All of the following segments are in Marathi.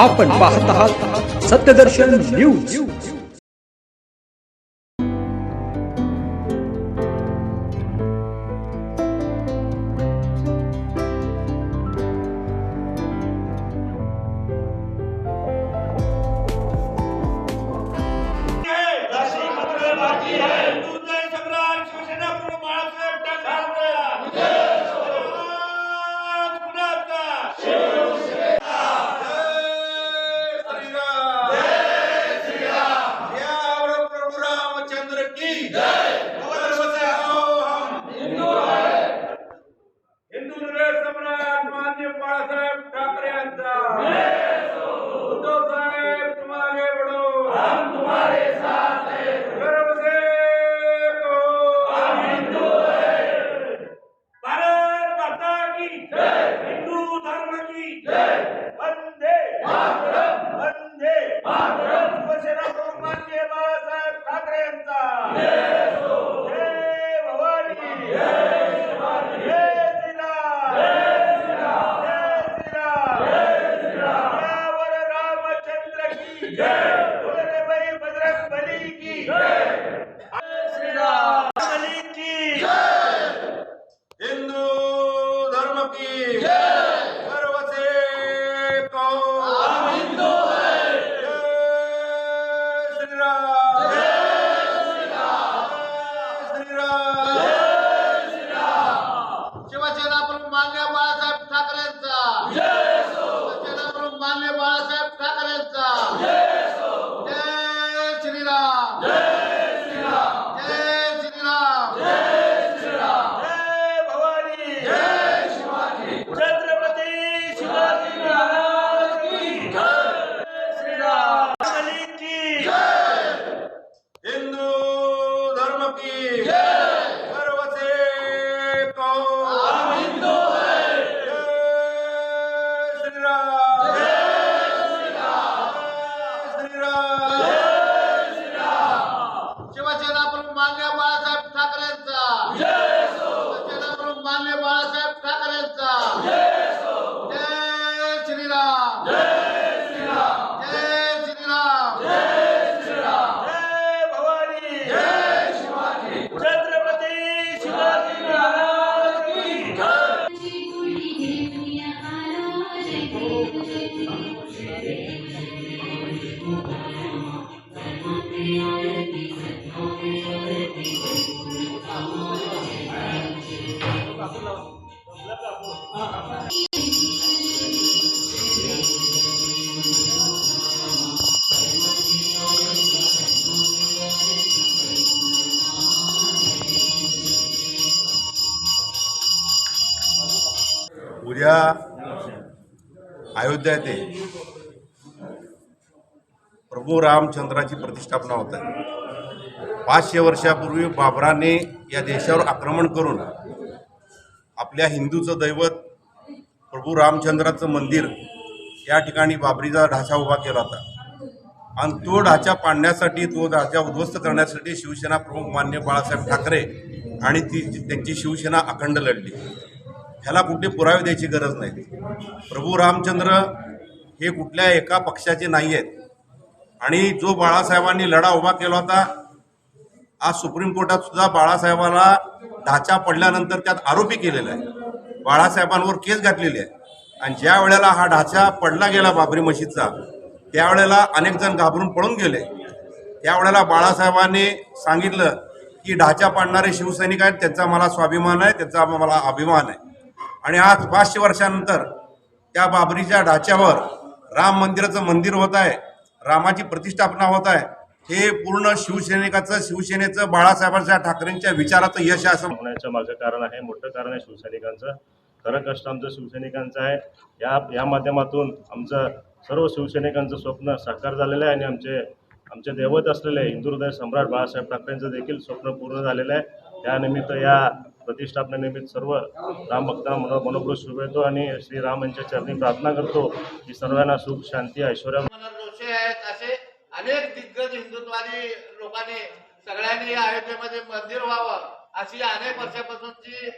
आपण पाहत आहात सत्यदर्शन न्यूज। उद्या अयोध्या येथे प्रभू रामचंद्राची प्रतिष्ठापना होत आहे। 500 वर्षापूर्वी बाबराने या देशावर आक्रमण करून आपल्या हिंदूचं दैवत प्रभू रामचंद्राचं मंदिर या ठिकाणी बाबरीचा ढाचा उभा केला होता आणि तो ढाचा पाडण्यासाठी, तो ढाचा उद्ध्वस्त करण्यासाठी शिवसेना प्रमुख मान्य बाळासाहेब ठाकरे आणि त्यांची शिवसेना अखंड लढली। ह्याला कुठले पुरावे द्यायची गरज नाही। प्रभू रामचंद्र हे कुठल्या एका पक्षाचे नाही आहेत आणि जो बाळासाहेबांनी लढा उभा केला होता, आज सुप्रीम कोर्टात सुद्धा बाळासाहेबांना ढाचा पडल्यानंतर त्यात आरोपी केलेला आहे, बाळासाहेबांवर केस घातलेली आहे। आणि ज्या वेळेला हा ढाचा पडला गेला बाबरी मशीदचा, त्यावेळेला अनेक जण घाबरून पळून गेले। त्यावेळेला बाळासाहेबांनी सांगितलं की ढाचा पाडणारे शिवसैनिक आहेत, त्यांचा मला स्वाभिमान आहे, त्यांचा मला अभिमान आहे। आणि आज 500 वर्षानंतर त्या बाबरीच्या ढाच्यावर राम मंदिराचं मंदिर होत आहे, रामाची प्रतिष्ठापना होत आहे। हे पूर्ण शिवसेनेचं बाळासाहेबांच्या ठाकरेंच्या विचाराचं यश आहे असं होण्याचं माझं कारण आहे, मोठं कारण आहे शिवसैनिकांचं। खरं कष्ट आमचं शिवसैनिकांचं आहे। या माध्यमातून आमचं सर्व शिवसैनिकांचं स्वप्न साकार झालेलं आहे आणि आमचे दैवत असलेले हिंदू हृदय सम्राट बाळासाहेब ठाकरेंचं देखील स्वप्न पूर्ण झालेलं आहे। त्यानिमित्त या प्रतिष्ठापनेनिमित्त सर्व राम भक्तांना मनोपूर्वक शुभेच्छा आणि श्रीराम यांच्या चरणी प्रार्थना करतो की सर्वांना सुख शांती ऐश्वर्य आहेत। असे अनेक दिग्गज हिंदुत्ववादी लोकांनी सगळ्यांनी अयोध्येमध्ये मंदिर व्हावं अशी अनेक वर्षापासूनची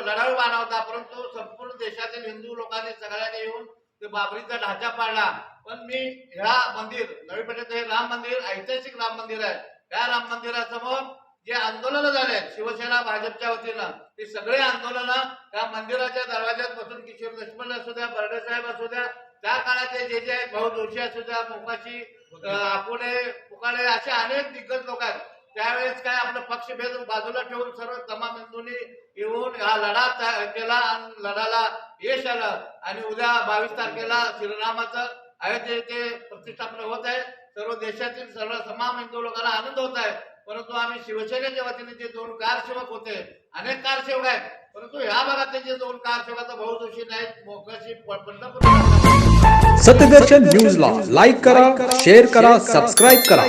लढाऊ बाण होता, परंतु संपूर्ण देशातील हिंदू लोकांनी सगळ्यांनी येऊन ते बाबरीचा ढाचा पाडला. पण मी ह्या मंदिर नवी पेठेचं हे राम मंदिर ऐतिहासिक राम मंदिर आहे. त्या राम मंदिरासमोर जे आंदोलन झाले शिवसेना भाजपच्या वतीनं ते सगळे आंदोलन त्या मंदिराच्या दरवाज्यात बसून किशोर देशपांडे असू द्या, बर्डे साहेब असू द्या, त्या काळाचे जे जे आहेत, भाऊ जोशी असू द्या, मोकाशी आकुडे पुकाळे असे अनेक दिग्गज लोक आहेत. त्यावेळेस काय आपलं पक्षभेद बाजूला ठेवून सर्व तमाम हिंदूंनी येऊन हा लढा केला आणि लढाला यश आलं. आणि उद्या 22 तारखेला श्रीरामाचं अयोध्ये येथे प्रतिष्ठापना होत आहे. सर्व देशातील सर्व तमाम हिंदू लोकांना आनंद होत आहे. परंतु आम्ही शिवसेनेच्या वतीने जे 2 कारसेवक होते, अनेक कारसेवक आहेत, परंतु ह्या भागातले जे 2 कारसेवक भाऊ जोशी नाहीत, मोकाशी पंढरपूर सत्यदर्शन न्यूजला लाईक करा, शेअर करा, सबस्क्राईब करा.